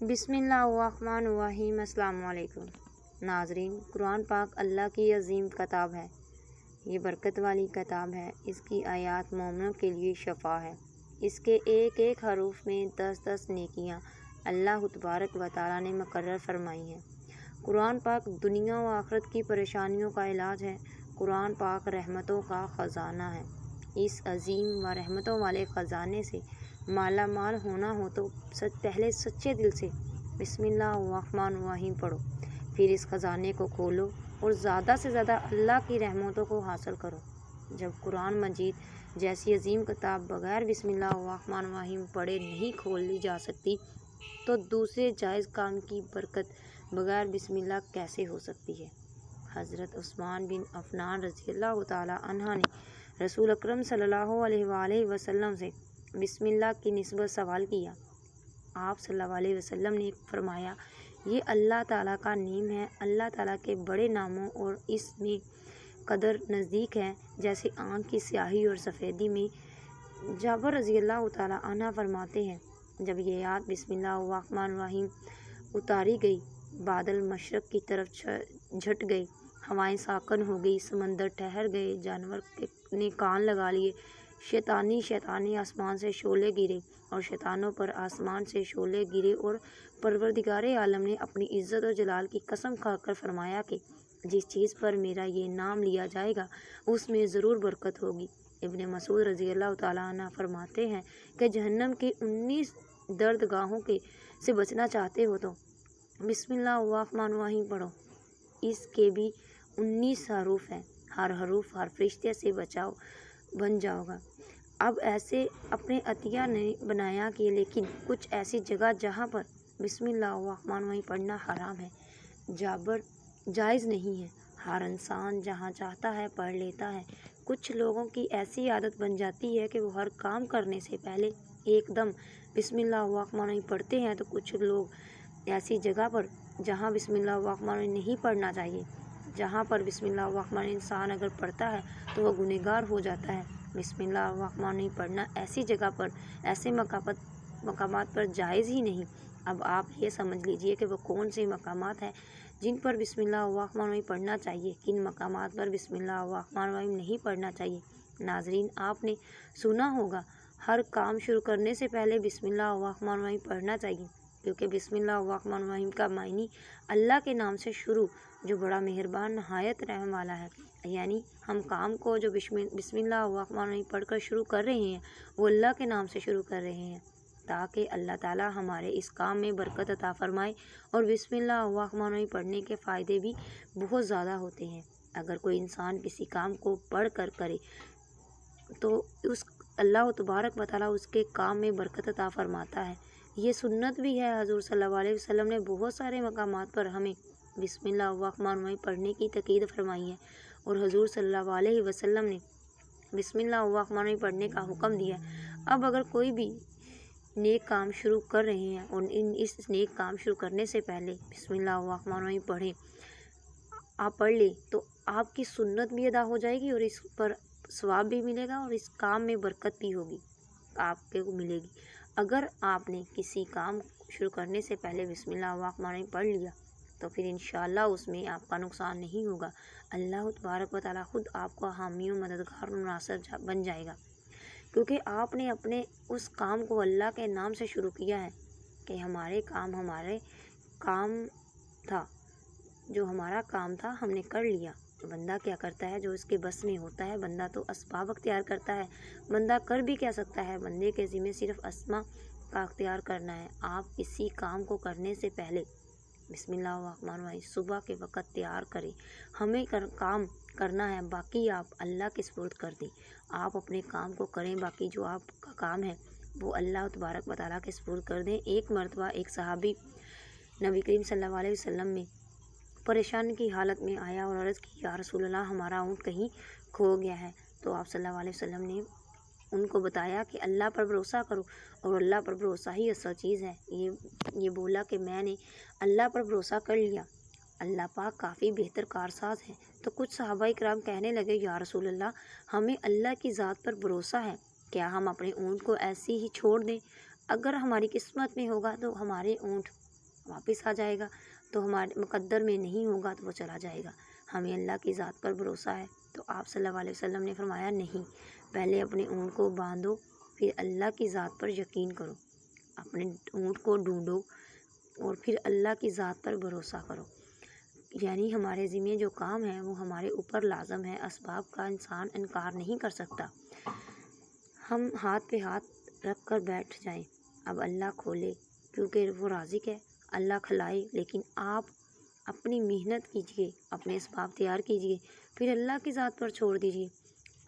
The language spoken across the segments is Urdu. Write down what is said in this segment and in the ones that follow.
بسم اللہ الرحمن الرحیم۔ السلام علیکم ناظرین، قرآن پاک اللہ کی عظیم کتاب ہے۔ یہ برکت والی کتاب ہے۔ اس کی آیات مومنوں کے لیے شفا ہے۔ اس کے ایک ایک حروف میں 10 نیکیاں اللہ تبارک و تعالیٰ نے مقرر فرمائی ہیں۔ قرآن پاک دنیا و آخرت کی پریشانیوں کا علاج ہے۔ قرآن پاک رحمتوں کا خزانہ ہے۔ اس عظیم و رحمتوں والے خزانے سے مالا مال ہونا ہو تو پہلے سچے دل سے بسم اللہ الرحمن الرحیم پڑھو، پھر اس خزانے کو کھولو اور زیادہ سے زیادہ اللہ کی رحمتوں کو حاصل کرو۔ جب قرآن مجید جیسی عظیم کتاب بغیر بسم اللہ الرحمن الرحیم پڑھے نہیں کھولی جا سکتی تو دوسرے جائز کام کی برکت بغیر بسم اللہ کیسے ہو سکتی ہے؟ حضرت عثمان بن عفان رضی اللہ تعالیٰ عنہ نے رسول اکرم صلی اللہ علیہ وآلہ وسلم سے بسم اللہ کی نسبت سوال کیا۔ آپ صلی اللہ علیہ وسلم نے فرمایا، یہ اللہ تعالیٰ کا نیم ہے۔ اللہ تعالیٰ کے بڑے ناموں اور اس میں قدر نزدیک ہے جیسے آنکھ کی سیاہی اور سفیدی میں۔ جابر رضی اللہ تعالیٰ عنہ فرماتے ہیں، جب یہ یاد بسم اللہ الرحمن الرحیم اتاری گئی، بادل مشرق کی طرف جھٹ گئے، ہوائیں ساکن ہو گئی، سمندر ٹھہر گئے، جانور نے کان لگا لیے، شیطانی آسمان سے شعلے گرے اور شیطانوں پر آسمان سے شعلے گرے، اور پروردگار عالم نے اپنی عزت و جلال کی قسم کھا کر فرمایا کہ جس چیز پر میرا یہ نام لیا جائے گا اس میں ضرور برکت ہوگی۔ ابن مسعود رضی اللہ تعالیٰ عنہ فرماتے ہیں کہ جہنم کی 19 دردگاہوں سے بچنا چاہتے ہو تو بسم اللہ الرحمن الرحیم پڑھو۔ اس کے بھی 19 حروف ہیں، ہر حروف ہر فرشتے سے بن جاؤ گا۔ اب ایسے اپنے عطیہ نے بنایا کہ لیکن کچھ ایسی جگہ جہاں پر بسم اللہ الرحمن الرحیم پڑھنا حرام ہے، جائز نہیں ہے، ہر انسان جہاں چاہتا ہے پڑھ لیتا ہے۔ کچھ لوگوں کی ایسی عادت بن جاتی ہے کہ وہ ہر کام کرنے سے پہلے ایک دم بسم اللہ الرحمن الرحیم پڑھتے ہیں، تو کچھ لوگ ایسی جگہ پر جہاں بسم اللہ الرحمن الرحیم نہیں پڑھنا چاہیے، جہاں پر بسم اللہ الرحمن الرحیم انسان اگر پڑھتا ہے تو وہ گنہگار ہو جاتا ہے۔ بسم اللہ الرحمن الرحیم پڑھنا ایسی جگہ پر، ایسے مقامات پر جائز ہی نہیں۔ اب آپ یہ سمجھ لیجئے کہ وہ کون سے مقامات ہیں جن پر بسم اللہ الرحمن الرحیم پڑھنا چاہیے، کن مقامات پر بسم اللہ الرحمن الرحیم نہیں پڑھنا چاہیے۔ ناظرین، آپ نے سنا ہوگا ہر کام شروع کرنے سے پہلے بسم اللہ الرحمن الرحیم پڑھنا چاہیے، کیونکہ بسم اللہ الرحمن الرحیم کا معنی اللہ کے نام سے شروع، جو بڑا مہربان نہایت رحم والا ہے۔ یعنی ہم کام کو جو بسم اللہ الرحمن الرحیم پڑھ کر شروع کر رہے ہیں وہ اللہ کے نام سے شروع کر رہے ہیں، تاکہ اللہ تعالیٰ ہمارے اس کام میں برکت عطا فرمائے۔ اور بسم اللہ الرحمن الرحیم پڑھنے کے فائدے بھی بہت زیادہ ہوتے ہیں۔ اگر کوئی انسان کسی کام کو پڑھ کر کرے تو اللہ تبارک و تعالیٰ اس کے کام میں برکت عطا فرماتا ہے۔ یہ سنت بھی ہے۔ حضور صلی اللہ علیہ وسلم نے بہت سارے مقامات پر ہمیں بسم اللہ الرحمن الرحیم پڑھنے کی تاکید فرمائی ہے، اور حضور صلی اللہ علیہ وسلم نے بسم اللہ الرحمن الرحیم پڑھنے کا حکم دیا ہے۔ اب اگر کوئی بھی نیک کام شروع کر رہے ہیں اور اس نیک کام شروع کرنے سے پہلے بسم اللہ الرحمن الرحیم آپ پڑھ لیں تو آپ کی سنت بھی ادا ہو جائے گی، اور اس پر ثواب بھی ملے گا، اور اس کام میں برکت بھی ہوگی، آپ کو ملے گی۔ اگر آپ نے کسی کام شروع کرنے سے پہلے بسم اللہ الرحمن الرحیم پڑھ لیا تو پھر انشاءاللہ اس میں آپ کا نقصان نہیں ہوگا۔ اللہ تبارک و تعالیٰ خود آپ کو حامی و مددگار و ناصر بن جائے گا، کیونکہ آپ نے اپنے اس کام کو اللہ کے نام سے شروع کیا ہے کہ ہمارا کام تھا ہم نے کر لیا۔ بندہ کیا کرتا ہے؟ جو اس کے بس میں ہوتا ہے، بندہ تو اسباب اختیار کرتا ہے۔ بندہ کر بھی کیا سکتا ہے؟ بندے کے ذمہ صرف اسما کا اختیار کرنا ہے۔ آپ کسی کام کو کرنے سے پہلے بسم اللہ الرحمن الرحیم صبح کے وقت تیار کریں۔ ہمیں کام کرنا ہے، باقی آپ اللہ کے سپرد کر دیں۔ آپ اپنے کام کو کریں، باقی جو آپ کا کام ہے وہ اللہ تبارک و تعالیٰ کے سپرد کر دیں۔ ایک مرتبہ ایک صحابی نبی کریم صلی اللہ علیہ وسلم میں پریشان کی حالت میں آیا اور عرض کی، یا رسول اللہ، ہمارا اونٹ کہیں کھو گیا ہے۔ تو آپ صلی اللہ علیہ وسلم نے ان کو بتایا کہ اللہ پر بھروسہ کرو، اور اللہ پر بھروسہ ہی اصل چیز ہے۔ یہ بولا کہ میں نے اللہ پر بھروسہ کر لیا، اللہ پاک کافی بہتر کارساز ہے۔ تو کچھ صحابہ کرام کہنے لگے، یا رسول اللہ، ہمیں اللہ کی ذات پر بھروسہ ہے، کیا ہم اپنے اونٹ کو ایسے ہی چھوڑ دیں؟ اگر ہماری قسمت میں ہوگا تو ہمارے اونٹ واپس آ جائے گا، تو ہمارے مقدر میں نہیں ہوگا تو وہ چلا جائے گا۔ ہمیں اللہ کی ذات پر بھروسہ ہے۔ تو آپ صلی اللہ علیہ وسلم نے فرمایا نہیں، پہلے اپنے اونٹ کو باندھو، پھر اللہ کی ذات پر یقین کرو، اپنے اونٹ کو ڈھونڈو اور پھر اللہ کی ذات پر بھروسہ کرو۔ یعنی ہمارے ذمہ جو کام ہے وہ ہمارے اوپر لازم ہے، اسباب کا انسان انکار نہیں کر سکتا۔ ہم ہاتھ پہ ہاتھ رکھ کر بیٹھ جائیں، اب اللہ کھولے کیونکہ وہ رازق ہے، اللہ کھلائے، لیکن آپ اپنی محنت کیجیے، اپنے اسباب تیار کیجیے، پھر اللہ کی ذات پر چھوڑ دیجیے۔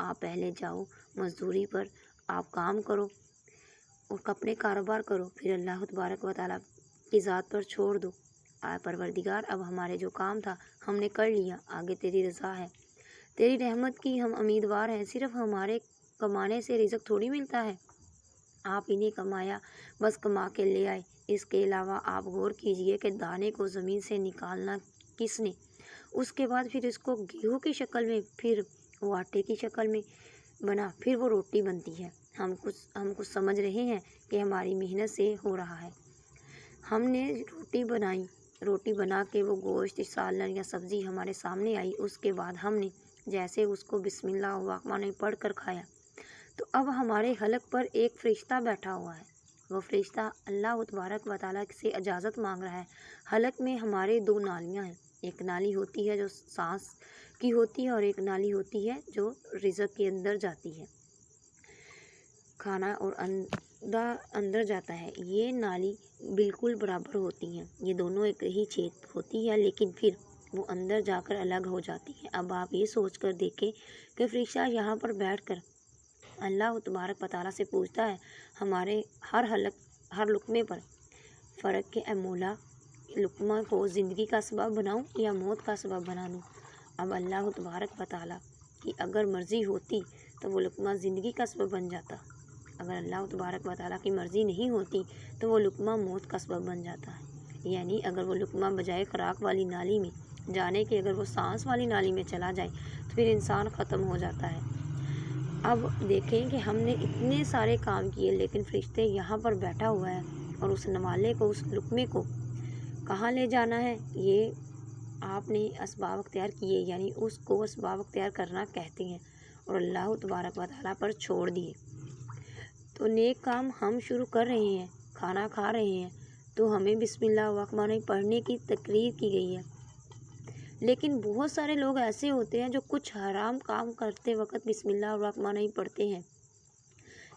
آپ پہلے جاؤ مزدوری پر، آپ کام کرو اور اپنے کاروبار کرو، پھر اللہ تبارک و تعالیٰ کی ذات پر چھوڑ دو۔ آئے پروردگار، اب ہمارے جو کام تھا ہم نے کر لیا، آگے تیری رضا ہے، تیری رحمت کی ہم امیدوار ہیں۔ صرف ہمارے کمانے سے رزق تھوڑی ملتا ہے، آپ انہیں کمایا، بس کما کے لے آئے۔ اس کے علاوہ آپ غور کیجئے کہ دانے کو زمین سے نکالنا کس نے، اس کے بعد پھر اس کو گیہوں کی شکل میں، پھر وہ آٹے کی شکل میں بنا، پھر وہ روٹی بنتی ہے۔ ہم کچھ سمجھ رہے ہیں کہ ہماری محنت سے ہو رہا ہے۔ ہم نے روٹی بنائی، روٹی بنا کے وہ گوشت، سالن یا سبزی ہمارے سامنے آئی، اس کے بعد ہم نے جیسے اس کو بسم اللہ الرحمن الرحیم پڑھ کر کھایا، تو اب ہمارے حلق پر ایک فرشتہ بیٹھا ہوا ہے۔ وہ فرشتہ اللہ تبارک و تعالیٰ سے اجازت مانگ رہا ہے۔ حلق میں ہمارے دو نالیاں ہیں، ایک نالی ہوتی ہے جو سانس کی ہوتی ہے اور ایک نالی ہوتی ہے جو رزق کے اندر جاتی ہے، کھانا اور اندر جاتا ہے۔ یہ نالی بالکل برابر ہوتی ہیں، یہ دونوں ایک ہی چھید ہوتی ہے، لیکن پھر وہ اندر جا کر الگ ہو جاتی ہے۔ اب آپ یہ سوچ کر دیکھیں کہ فرشتہ یہاں پر بیٹھ کر اللہ تبارک و تعالیٰ سے پوچھتا ہے ہمارے ہر لقمے پر فرق کہ اے مولا، لقمہ کو زندگی کا سبب بناؤں یا موت کا سبب بنا دوں؟ اب اللہ تبارک و تعالیٰ کی اگر مرضی ہوتی تو وہ لقمہ زندگی کا سبب بن جاتا، اگر اللہ تبارک و تعالیٰ کی مرضی نہیں ہوتی تو وہ لقمہ موت کا سبب بن جاتا ہے۔ یعنی اگر وہ لقمہ بجائے خوراک والی نالی میں جانے کے اگر وہ سانس والی نالی میں چلا جائے تو پھر انسان ختم ہو جاتا ہے۔ اب دیکھیں کہ ہم نے اتنے سارے کام کیے، لیکن فرشتے یہاں پر بیٹھا ہوا ہے اور اس نوالے کو، اس لقمے کو کہاں لے جانا ہے، یہ آپ نے اسباب اختیار کیے، یعنی اس کو اسباب اختیار کرنا کہتے ہیں، اور اللہ تبارک و تعالیٰ پر چھوڑ دیے۔ تو نیک کام ہم شروع کر رہے ہیں، کھانا کھا رہے ہیں تو ہمیں بسم اللہ الرحمن الرحیم پڑھنے کی تقریر کی گئی ہے، لیکن بہت سارے لوگ ایسے ہوتے ہیں جو کچھ حرام کام کرتے وقت بسم اللہ الرحمن الرحیم پڑھتے ہیں۔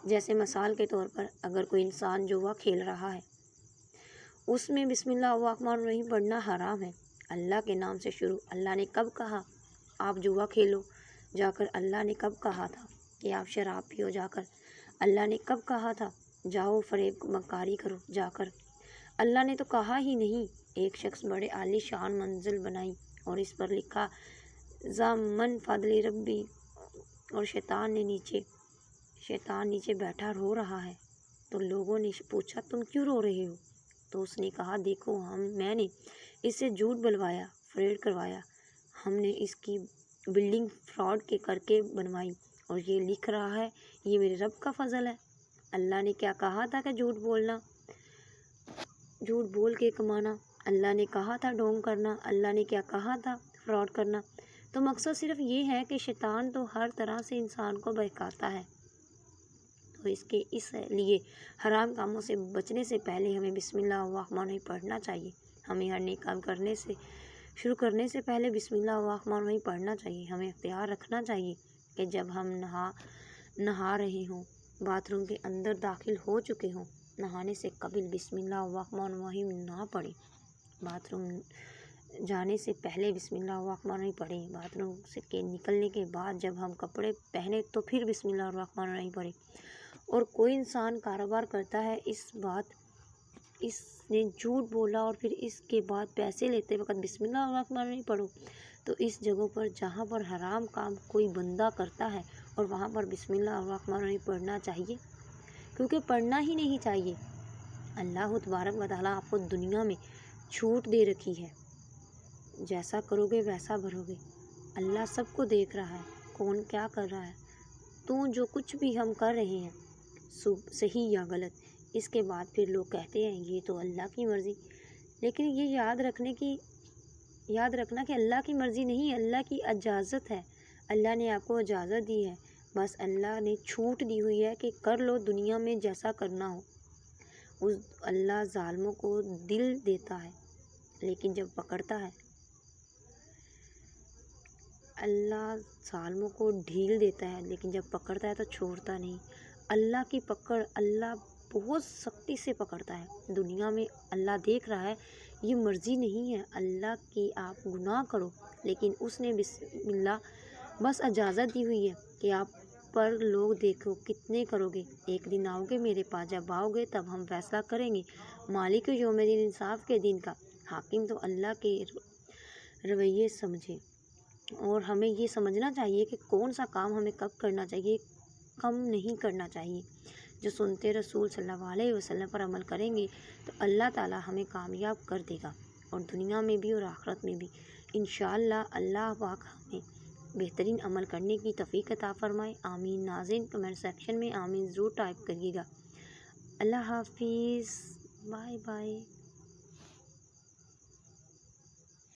جیسے مثال کے طور پر اگر کوئی انسان جوا کھیل رہا ہے، اس میں بسم اللہ الرحمن الرحیم پڑھنا حرام ہے۔ اللہ کے نام سے شروع، اللہ نے کب کہا آپ جوا کھیلو جا کر؟ اللہ نے کب کہا تھا کہ آپ شراب پیو جا کر؟ اللہ نے کب کہا تھا جاؤ فریب مکاری کرو جا کر؟ اللہ نے تو کہا ہی نہیں۔ ایک شخص بڑے عالی شان منزل بنائی اور اس پر لکھا ضامن فضل ربی، اور شیطان نیچے بیٹھا رو رہا ہے، تو لوگوں نے پوچھا تم کیوں رو رہے ہو؟ تو اس نے کہا دیکھو میں نے اس سے جھوٹ بلوایا، فریڈ کروایا، ہم نے اس کی بلڈنگ فراڈ کر کے بنوائی اور یہ لکھ رہا ہے یہ میرے رب کا فضل ہے۔ اللہ نے کیا کہا تھا کہ جھوٹ بول کے کمانا؟ اللہ نے کہا تھا ڈھونگ کرنا؟ اللہ نے کیا کہا تھا فراڈ کرنا؟ تو مقصد صرف یہ ہے کہ شیطان تو ہر طرح سے انسان کو بہکاتا ہے، تو اس لیے حرام کاموں سے بچنے سے پہلے ہمیں بسم اللہ الرحمن الرحیم پڑھنا چاہیے۔ ہمیں ہر نیک کام شروع کرنے سے پہلے بسم اللہ الرحمن الرحیم پڑھنا چاہیے۔ ہمیں اختیار رکھنا چاہیے کہ جب ہم نہا رہے ہوں، باتھ روم کے اندر داخل ہو چکے ہوں، نہانے سے قبل بسم اللہ الرحمن الرحیم نہ پڑھیں، باتھ روم جانے سے پہلے بسم اللہ الرحمن الرحیم پڑھیں، باتھ روم سے نکلنے کے بعد جب ہم کپڑے پہنے تو پھر بسم اللہ الرحمن الرحیم پڑھیں۔ اور کوئی انسان کاروبار کرتا ہے، اس نے جھوٹ بولا اور پھر اس کے بعد پیسے لیتے وقت بسم اللہ الرحمن الرحیم پڑھو، تو اس جگہوں پر جہاں پر حرام کام کوئی بندہ کرتا ہے اور وہاں پر بسم اللہ الرحمن الرحیم پڑھنا چاہیے، کیونکہ پڑھنا ہی نہیں چاہیے۔ اللہ تبارک و تعالیٰ آپ کو دنیا میں چھوٹ دے رکھی ہے، جیسا کرو گے ویسا بھرو گے۔ اللہ سب کو دیکھ رہا ہے، کون کیا کر رہا ہے، تو جو کچھ بھی ہم کر رہے ہیں صحیح یا غلط، اس کے بعد پھر لوگ کہتے ہیں یہ تو اللہ کی مرضی، لیکن یہ یاد رکھنا کہ اللہ کی مرضی نہیں، اللہ کی اجازت ہے، اللہ نے آپ کو اجازت دی ہے، بس اللہ نے چھوٹ دی ہوئی ہے کہ کر لو دنیا میں جیسا کرنا ہو۔ اللہ ظالموں کو دل دیتا ہے لیکن جب پکڑتا ہے، اللہ ظالموں کو ڈھیل دیتا ہے لیکن جب پکڑتا ہے تو چھوڑتا نہیں۔ اللہ کی پکڑ، اللہ بہت سختی سے پکڑتا ہے۔ دنیا میں اللہ دیکھ رہا ہے، یہ مرضی نہیں ہے اللہ کی آپ گناہ کرو، لیکن اس نے بسم اللہ بس اجازت دی ہوئی ہے کہ آپ پر لوگ دیکھو کتنے کرو گے، ایک دن آؤ گے میرے پاس، جب آؤ گے تب ہم فیصلہ کریں گے، مالک یوم دین، انصاف کے دن کا حاکم تو اللہ کے رویے سمجھے۔ اور ہمیں یہ سمجھنا چاہیے کہ کون سا کام ہمیں کب کرنا چاہیے، کم نہیں کرنا چاہیے۔ جو سنتے رسول صلی اللہ علیہ وسلم پر عمل کریں گے تو اللہ تعالی ہمیں کامیاب کر دے گا، اور دنیا میں بھی اور آخرت میں بھی انشاءاللہ۔ اللہ پاک ہمیں بہترین عمل کرنے کی توفیق عطا فرمائے، آمین۔ ناظرین کمنٹ سیکشن میں آمین ضرور ٹائپ کریے گا۔ اللہ حافظ، بائے بائے۔